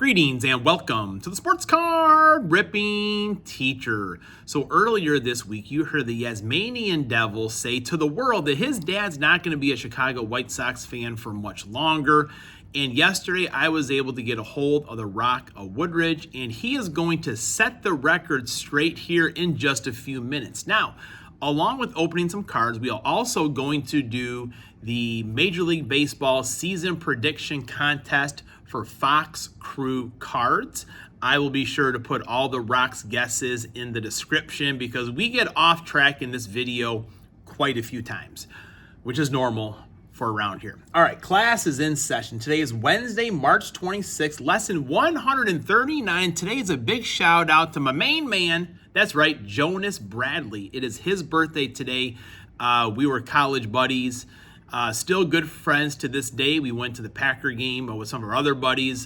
Greetings and welcome to the Sports Card Ripping Teacher. So earlier this week, you heard the Tasmanian Devil say to the world that his dad's not going to be a Chicago White Sox fan for much longer. And yesterday, I was able to get a hold of the ROC of Woodridge, and he is going to set the record straight here in just a few minutes. Now, along with opening some cards, we are also going to do the Major League Baseball season prediction contest for Fox Crew cards. I will be sure to put all the ROC's guesses in the description because we get off track in this video quite a few times, which is normal for around here. All right, class is in session. Today is Wednesday, March 26th, lesson 139. Today is a big shout out to my main man. That's right, Jonas Bradley. It is his birthday today. We were college buddies. Still good friends to this day. We went to the Packer game with some of our other buddies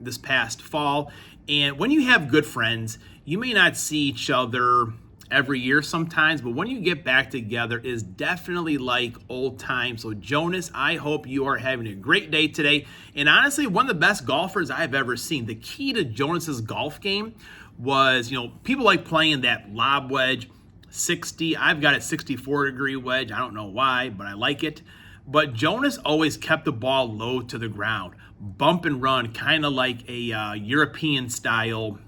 this past fall. And when you have good friends, you may not see each other every year sometimes, but when you get back together, it is definitely like old times. So Jonas, I hope you are having a great day today. And honestly, one of the best golfers I've ever seen. The key to Jonas's golf game was, people like playing that lob wedge, 60. I've got a 64-degree wedge. I don't know why, but I like it. But Jonas always kept the ball low to the ground, bump and run, kind of like a European-style,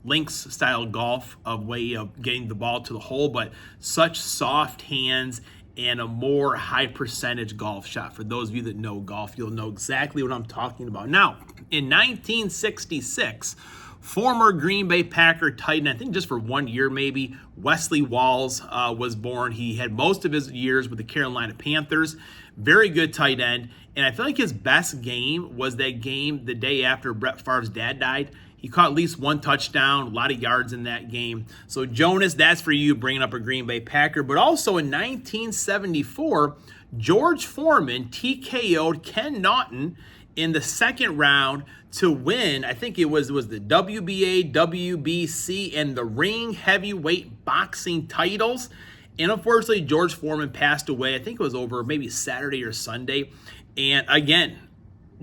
links-style golf, a way of getting the ball to the hole, but such soft hands and a more high-percentage golf shot. For those of you that know golf, you'll know exactly what I'm talking about. Now, in 1966, former Green Bay Packer tight end, I think just for 1 year maybe, Wesley Walls was born. He had most of his years with the Carolina Panthers. Very good tight end. And I feel like his best game was that game the day after Brett Favre's dad died. He caught at least one touchdown, a lot of yards in that game. So Jonas, that's for you bringing up a Green Bay Packer. But also in 1974, George Foreman TKO'd Ken Naughton in the second round to win. I think it was the WBA, WBC, and the ring heavyweight boxing titles. And unfortunately, George Foreman passed away. I think it was over maybe Saturday or Sunday. And again,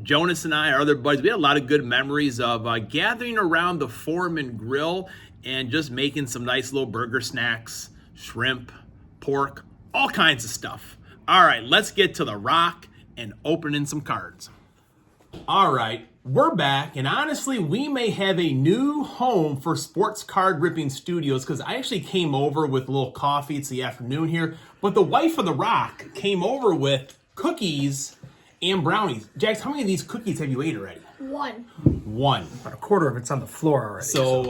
Jonas and I, our other buddies, we had a lot of good memories of gathering around the Foreman grill and just making some nice little burger snacks, shrimp, pork, all kinds of stuff. All right, let's get to the ROC and opening some cards. All right, we're back, and honestly, we may have a new home for Sports Card Ripping Studios because I actually came over with a little coffee. It's the afternoon here, but the wife of the ROC came over with cookies and brownies. Jax, how many of these cookies have you ate already? One. About a quarter of it's on the floor already. So,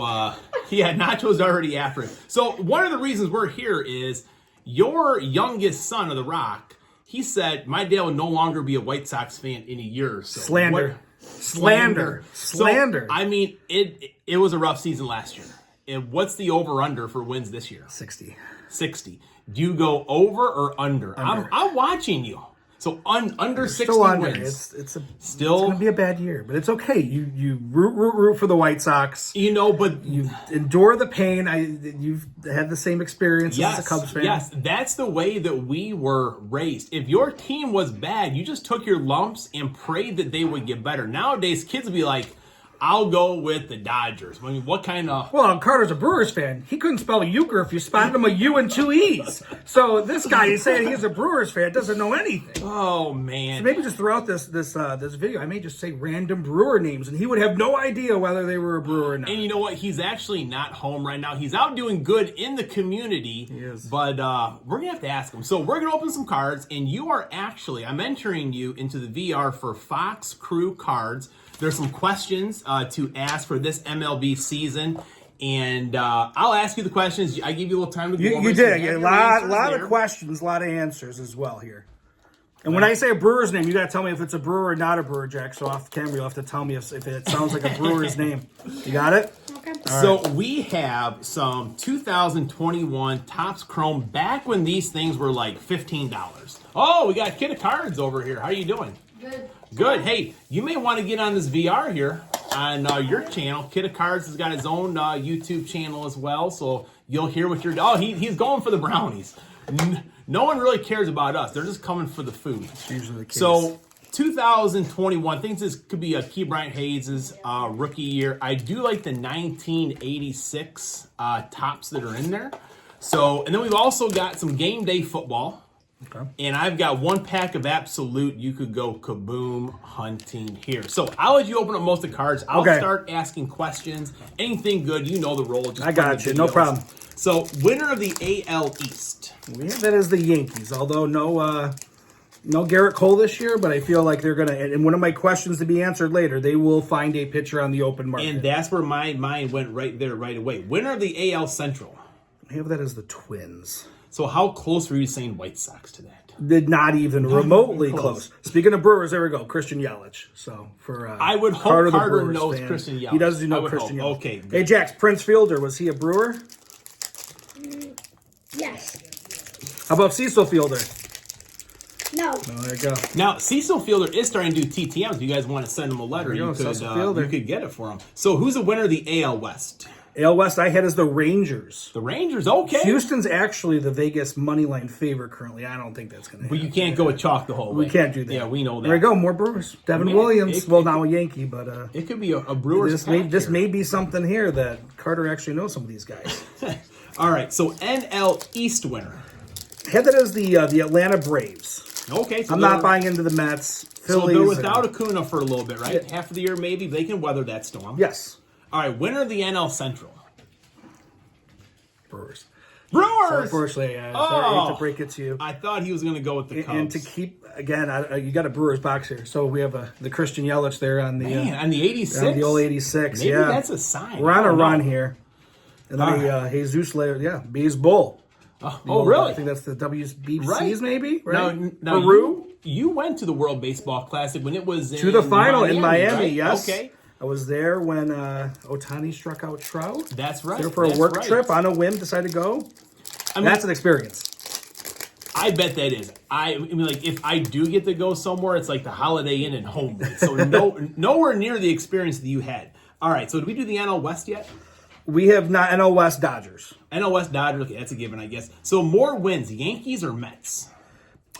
nachos already after it. So, one of the reasons we're here is your youngest son of the ROC. He said, my dad will no longer be a White Sox fan in a year or so. Slander. So, I mean, it was a rough season last year. And what's the over-under for wins this year? 60. 60. Do you go over or under? I'm watching you. So under 60 wins. It's going to be a bad year, but it's okay. You root for the White Sox. But you endure the pain. You've had the same experience as a Cubs fan. Yes, that's the way that we were raised. If your team was bad, you just took your lumps and prayed that they would get better. Nowadays, kids would be like, I'll go with the Dodgers. I mean, what kind of... Well, Carter's a Brewers fan. He couldn't spell euchre if you spotted him a U and two E's. So this guy is saying he's a Brewers fan, doesn't know anything. Oh, man. So maybe just throughout this video, I may just say random Brewer names, and he would have no idea whether they were a Brewer or not. And you know what? He's actually not home right now. He's out doing good in the community. He is. But we're going to have to ask him. So we're going to open some cards, and I'm entering you into the VR for Fox Crew cards. There's some questions to ask for this MLB season, and I'll ask you the questions. I give you a little time to go over. You did. A lot of questions, a lot of answers as well here. And when I say a Brewer's name, you got to tell me if it's a Brewer or not a Brewer, Jack. So off the camera, you'll have to tell me if it sounds like a Brewer's name. You got it? Okay. So we have some 2021 Topps Chrome back when these things were like $15. Oh, we got a kid of cards over here. How are you doing? Good. Hey, you may want to get on this VR here on your channel. Kid of Cards has got his own YouTube channel as well, so you'll hear what you're... Oh, he's going for the brownies. No one really cares about us. They're just coming for the food. It's usually the case. So 2021. I think this could be a Key Bryant Hayes' rookie year. I do like the 1986 tops that are in there. So, and then we've also got some game day football. Okay. And I've got one pack of Absolute. You could go kaboom hunting here. So I'll let you open up most of the cards. I'll start asking questions. Anything good, you know the role. I got you. No problem. So winner of the AL East. Yeah, that is the Yankees. Although no Garrett Cole this year, but I feel like they're gonna. And one of my questions to be answered later, they will find a pitcher on the open market. And that's where my mind went right there, right away. Winner of the AL Central. I have that as the Twins. So how close were you saying White Sox to that? Did not even remotely close. Speaking of Brewers, there we go. Christian Yelich. So for I would hope Carter knows fan. Christian Yelich. He does know Christian Yelich. Okay. Good. Hey, Jax, Prince Fielder, was he a Brewer? Yes. How about Cecil Fielder? No. Oh, there you go. Now, Cecil Fielder is starting to do TTMs. If you guys want to send him a letter, you could get it for him. So who's the winner of the AL West? AL West I had as the Rangers. The Rangers, okay. Houston's actually the Vegas moneyline favorite currently. I don't think that's going to happen. But you can't go with chalk the whole way. We can't do that. Yeah, we know that. There we go, more Brewers. Devin Williams, now a Yankee, but... it could be a Brewers This may be something here that Carter actually knows some of these guys. All right, so NL East winner. I had that as the Atlanta Braves. Okay. So I'm not buying into the Mets. Phillies, so they're without Acuna for a little bit, right? Yeah. Half of the year maybe. They can weather that storm. Yes. All right, winner of the NL Central. Brewers. So unfortunately, I hate to break it to you. I thought he was going to go with the Cubs. And to keep, again, you got a Brewers box here. So we have the Christian Yelich there on the... on the 86? On the old 86, Maybe that's a sign. We're on a run here. And then Jesus later, Bees Bull. Oh, really? I think that's the WBCs, maybe? Right? Now Peru? You went to the World Baseball Classic when it was to the final in Miami, right? yes. Okay. I was there when Ohtani struck out Trout. That's right. There for a work trip on a whim, decided to go. That's an experience. I bet that is. I mean, like, if I do get to go somewhere, it's like the Holiday Inn and Homewood. So nowhere near the experience that you had. All right, so did we do the NL West yet? We have not. NL West Dodgers. NL West Dodgers, okay, that's a given, I guess. So more wins, Yankees or Mets?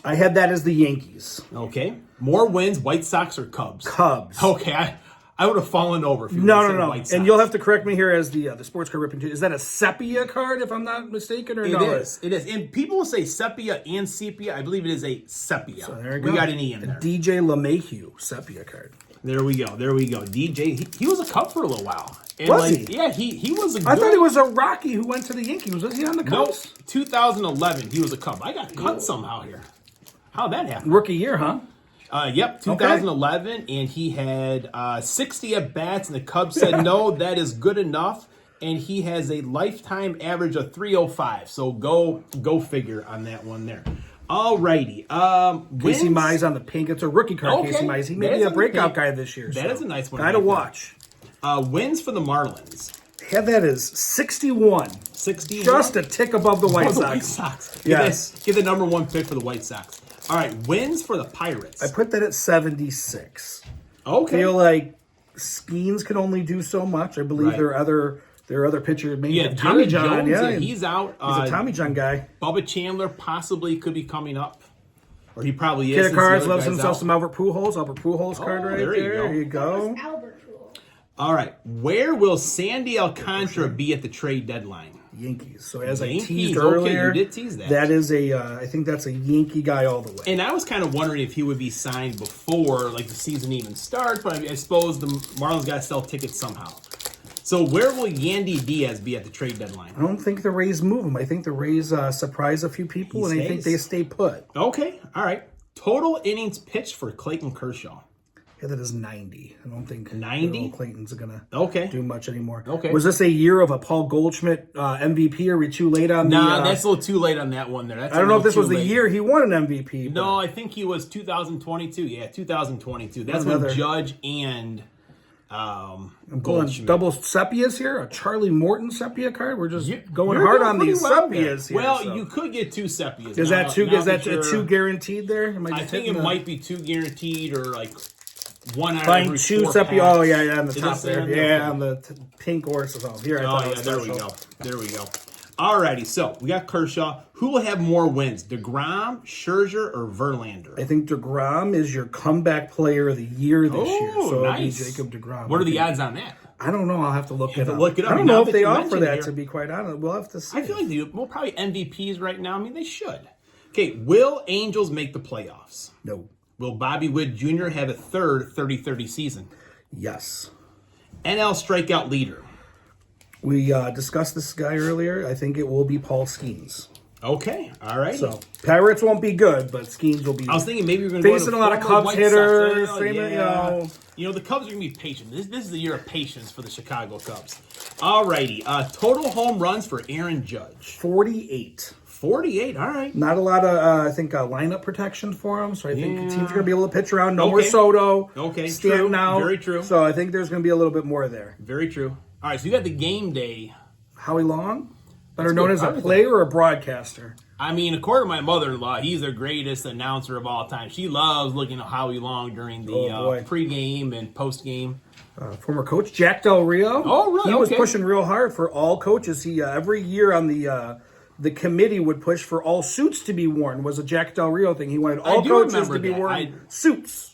I had that as the Yankees. Okay. More wins, White Sox or Cubs? Cubs. Okay, I would have fallen over if you no. White Sox. And you'll have to correct me here as the sports card ripping. Is that a sepia card, if I'm not mistaken, or no? It is. And people will say sepia and sepia. I believe it is a sepia. So there you go. We got an E in there. DJ LeMahieu sepia card. There we go. DJ, he was a Cub for a little while. And was he? Yeah, he was a good... I thought he was a Rocky who went to the Yankees. Was he on the Cubs? No, 2011, he was a Cub. I got cut somehow here. How'd that happen? Rookie year, huh? Yep, 2011, and he had 60 at-bats, and the Cubs said, no, that is good enough, and he has a lifetime average of 305. So go figure on that one there. All righty. Casey Mize on the pink. It's a rookie card, Casey Mize. He may be a breakout guy this year. That is a nice one. Guy to watch. Wins for the Marlins. Had that as 61. 61? Just a tick above the White Sox. Yes. Get the number one pick for the White Sox. All right, wins for the Pirates. I put that at 76. Okay. I feel like Skenes can only do so much. I believe there are other pitchers. Maybe Tommy John. Jones, he's out. He's a Tommy John guy. Bubba Chandler possibly could be coming up. Or he probably is. Kid Cards loves himself some Albert Pujols. Albert Pujols card right there. There you go. All right. Where will Sandy Alcantara be at the trade deadline? Yankees. So as I teased earlier, you did tease that. That is I think that's a Yankee guy all the way. And I was kind of wondering if he would be signed before the season even starts, but I suppose the Marlins got to sell tickets somehow. So where will Yandy Diaz be at the trade deadline? I don't think the Rays move him. I think the Rays surprise a few people, and I think they stay put. Okay, all right. Total innings pitched for Clayton Kershaw. Yeah, that is 90. I don't think 90? Clayton's going to do much anymore. Okay. Was this a year of a Paul Goldschmidt MVP? Are we too late on Nah, that's a little too late on that one there. I don't know if this was the year he won an MVP. No, I think he was 2022. Yeah, 2022. That's when Judge and Goldschmidt. Double sepias here? A Charlie Morton sepia card? We're just going hard on these sepias here. Well, you could get two sepias. Is that two guaranteed there? I think it might be two guaranteed or one out buying of two sepia. Oh yeah, on the top there. Yeah, on the pink or so. Here, there we go. Alrighty, so we got Kershaw. Who will have more wins, deGrom, Scherzer, or Verlander? I think deGrom is your comeback player of the year this year. So nice. it'll be Jacob deGrom. What are the odds on that? I don't know. I'll have to look it up. Look it up. I don't know Now if they you offer mentioned that, it to be quite honest. We'll have to see. I feel like they will probably MVPs right now. I mean, they should. Okay, will Angels make the playoffs? No. Will Bobby Witt Jr. have a third 30-30 season? Yes. NL strikeout leader. We discussed this guy earlier. I think it will be Paul Skenes. Okay, all right. So Pirates won't be good, but Skenes will be. I was thinking maybe we're going to go facing a lot of Cubs hitters. You know, the Cubs are going to be patient. This is the year of patience for the Chicago Cubs. All righty. Total home runs for Aaron Judge. 48. 48, all right. Not a lot of, I think, lineup protection for him. So I think the team's going to be able to pitch around. No more Soto. Okay, Stanton true. out. Very true. So I think there's going to be a little bit more there. Very true. All right, so you got the game day. Howie Long? Better known as a player or a broadcaster? I mean, according to my mother-in-law, he's the greatest announcer of all time. She loves looking at Howie Long during the pregame and postgame. Former coach Jack Del Rio. Oh, really? He was pushing real hard for all coaches. He every year on the committee would push for all suits to be worn. Was a Jack Del Rio thing. He wanted all coaches to be wearing suits.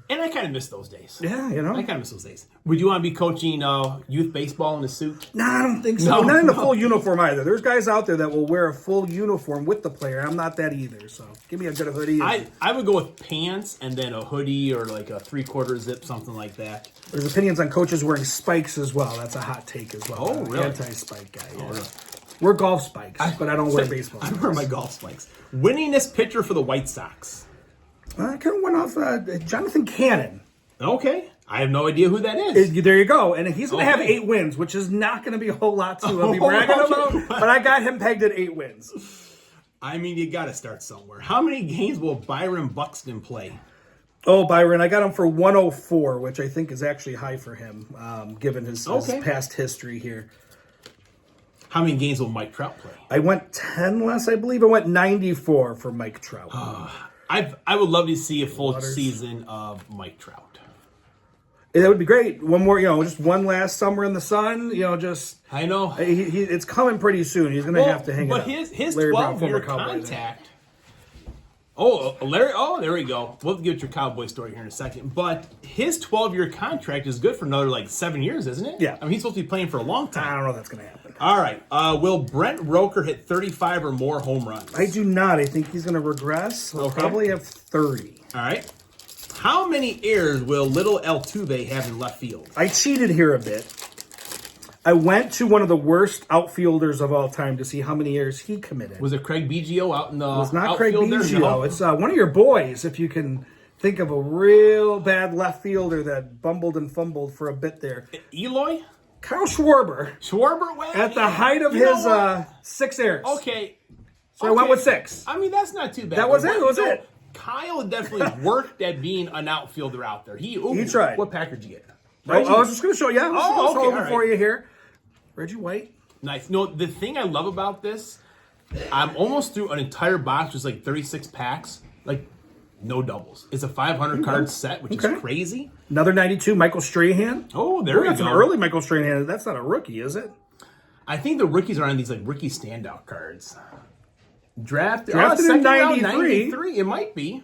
And I kind of miss those days. Yeah, you know. I kind of miss those days. Would you want to be coaching youth baseball in a suit? No, I don't think so. Not in a full uniform either. There's guys out there that will wear a full uniform with the player. I'm not that either. So give me a good hoodie. I would go with pants and then a hoodie or like a 3/4 zip, something like that. There's opinions on coaches wearing spikes as well. That's a hot take as well. Oh, really? Anti-spike guy. Yeah. Oh, really? We're golf spikes, but I don't wear baseball I spikes. wear my golf spikes. Winningest pitcher for the White Sox. I kind of went off Jonathan Cannon. Okay. I have no idea who that is. There you go. And he's going to have 8 wins, which is not going to be a whole lot to be bragging about. But I got him pegged at 8 wins. I mean, you got to start somewhere. How many games will Byron Buxton play? Oh, Byron, I got him for 104, which I think is actually high for him, given his past history here. How many games will Mike Trout play? I went 10 less, I believe. I went 94 for Mike Trout. I would love to see a full season of Mike Trout. That would be great. One more, just one last summer in the sun. I know. It's coming pretty soon. He's going to have to hang it up. But his 12-year contact. Larry. Oh, there we go. We'll get your Cowboy story here in a second. But his 12-year contract is good for another 7 years, isn't it? Yeah. I mean, he's supposed to be playing for a long time. I don't know if that's going to happen. All right. Will Brent Roker hit 35 or more home runs? I do not. I think he's going to regress. He'll probably have 30. All right. How many errors will little Altuve have in left field? I cheated here a bit. I went to one of the worst outfielders of all time to see how many errors he committed. Was it Craig Biggio out in the It was not outfield Craig Biggio. No. It's one of your boys, if you can think of a real bad left fielder that bumbled and fumbled for a bit there. Eloy? Kyle Schwarber. Schwarber? At the height of his 6 errors. Okay. So I went with 6. I mean, that's not too bad. That was it. That was it. Kyle definitely worked at being an outfielder out there. He tried. What package did you get? I was just going to show you. Okay, for you here. Reggie White. Nice. No, the thing I love about this, I'm almost through an entire box, just 36 packs, no doubles. It's a 500 card set, which is crazy. Another 92, Michael Strahan. Oh, there we go. That's an early Michael Strahan. That's not a rookie, is it? I think the rookies are on these rookie standout cards. Drafted in 93. It might be.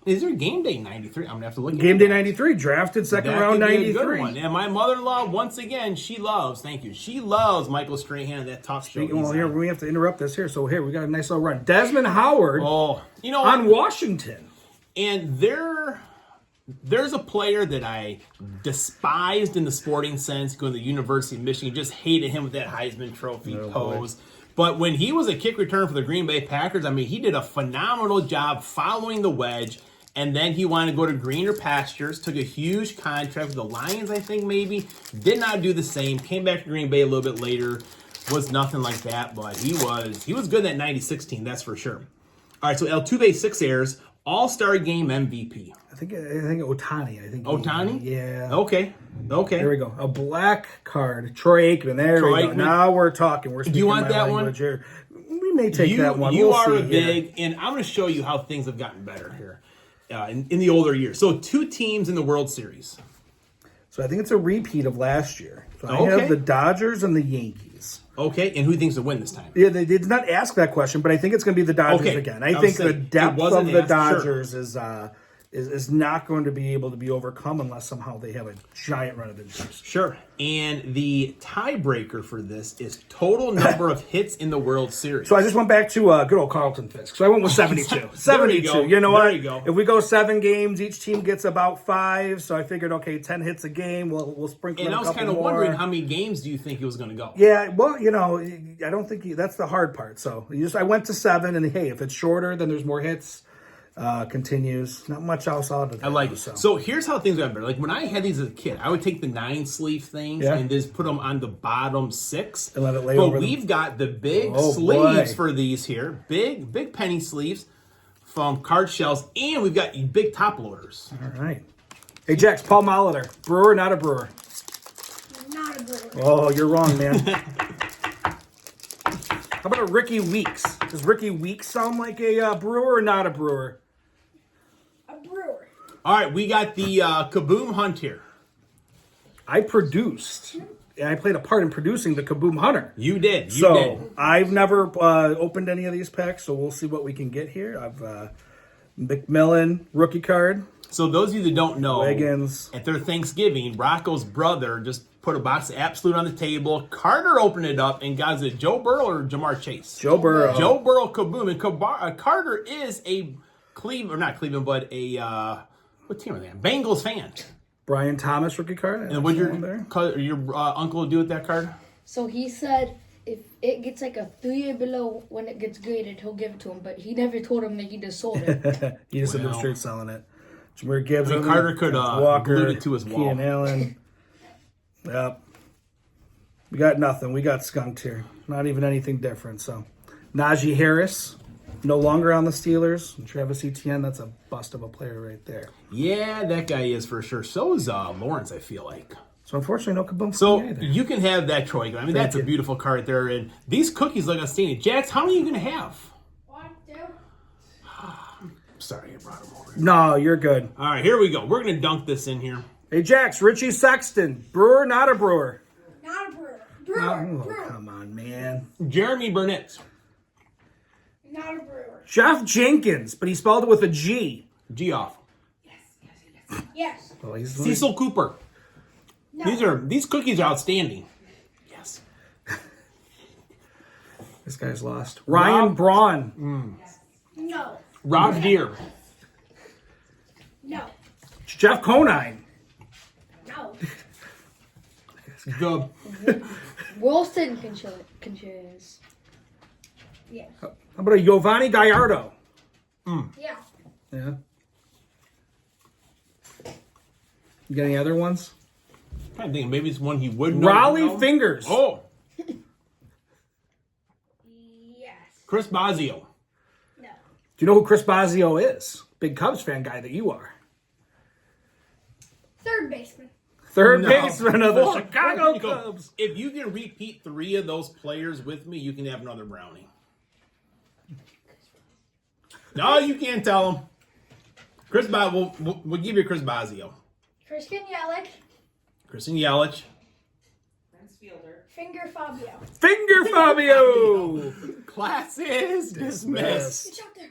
Is there game day 93? I'm going to have to look at Game day 93. Drafted second round 93. And my mother-in-law, once again, she loves Michael Strahan, that talk show. Well, here, we have to interrupt this here. So here, we got a nice little run. Desmond Howard on Washington. And there's a player that I despised in the sporting sense, going to the University of Michigan. Just hated him with that Heisman Trophy pose. But when he was a kick return for the Green Bay Packers, I mean, he did a phenomenal job following the wedge. And then he wanted to go to greener pastures, took a huge contract with the Lions, I think maybe. Did not do the same. Came back to Green Bay a little bit later. Was nothing like that, but he was good in that 96 team, that's for sure. All right, so Altuve 6 errors, All-Star Game MVP. I think Ohtani. Ohtani? Yeah. Okay. There we go. A black card. Troy Aikman. There we go. Now we're talking. We're speaking. Do you want that one? Here. We may take that one. You are a big, and I'm going to show you how things have gotten better here in the older years. So 2 teams in the World Series. So I think it's a repeat of last year. So I Okay. have the Dodgers and the Yankees. Okay, and who thinks to win this time? Yeah, they did not ask that question, but I think it's going to be the Dodgers Okay. again. I I was think the saying, it depth wasn't of the asked, sure. Dodgers is not going to be able to be overcome unless somehow they have a giant run of injuries. Sure. And the tiebreaker for this is total number of hits in the World Series. So I just went back to good old Carlton Fisk. So I went with 72. 72. go. You know There what? you go. If we go 7 games, each team gets about 5. So I figured, okay, 10 hits a game. We'll sprinkle in And a I was couple kind of more. wondering how many games do you think he was going to go? Yeah, well, I don't think that's the hard part. So I went to 7, and hey, if it's shorter, then there's more hits. Continues. Not much else out of that. I like it. So here's how things got better. Like when I had these as a kid, I would take the 9 sleeve things Yeah. and just put them on the bottom 6. And let it lay but over them. we've got the big Oh, sleeves boy. for these here. Big penny sleeves from card shells. And we've got big top loaders. All right. Hey, Jax, Paul Molitor. Brewer, not a brewer. Not a Brewer. Oh, you're wrong, man. How about a Ricky Weeks? Does Ricky Weeks sound like a brewer or not a brewer? A Brewer. All right, we got the Kaboom Hunt here. I produced, and I played a part in producing the Kaboom Hunter. You did. You So did. I've never opened any of these packs, so we'll see what we can get here. I've McMillan rookie card, So those of you that don't know, Wiggins. at their Thanksgiving, Rocco's brother just put a box of Absolute on the table. Carter opened it up and got it Joe Burrow or Jamar Chase? Joe Burrow. Joe Burrow Kaboom. And Carter is a Cleveland, or not Cleveland, but a, what team are they on? Bengals fan. Brian Thomas rookie card. And what your there. uncle do with that card? So he said if it gets like a 3 or below when it gets graded, he'll give it to him. But he never told him that he just sold it. He just ended up Well. straight selling it. Jameer Gibbs. I mean, Carter could, Walker, glued it to his wall. Keenan Allen. Yep. We got nothing. We got skunked here. Not even anything different. So, Najee Harris, no longer on the Steelers. And Travis Etienne, that's a bust of a player right there. Yeah, that guy is for sure. So is Lawrence, I feel like. So, unfortunately, no kaboom for So me either. you can have that, Troy. I mean, that's you. a beautiful card right there. And these cookies look outstanding. Jax, how many are you going to have? 1, 2. Sorry, I brought them over. No, you're good. All right, here we go. We're going to dunk this in here. Hey, Jax, Richie Sexton. Brewer, not a brewer. Not a Brewer. Brewer. Oh, Brewer. come on, man. Jeremy Burnett. Not a Brewer. Jeff Jenkins, but he spelled it with a G. G off. Yes. Oh, he's Cecil Cooper. No. These cookies are outstanding. Yes. This guy's lost. Ryan Braun. No. Rob Deere. No. Jeff Conine. No. The Wilson Contreras. Yes. How about a Giovanni Gallardo? Yeah. Yeah. You got any other ones? I think maybe it's one he would know. Raleigh Fingers. Oh, Yes. Chris Bosio. No. Do you know who Chris Bosio is? Big Cubs fan guy that you are. Third baseman. Third No. baseman of the Four. Chicago Four. Cubs. If you can repeat 3 of those players with me, you can have another brownie. No, you can't tell him. Chris we'll give you Chris Bosio. Christian Yelich. Kristen Yelich. Finger Fabio. Finger Fabio. Class is dismissed. Good job there.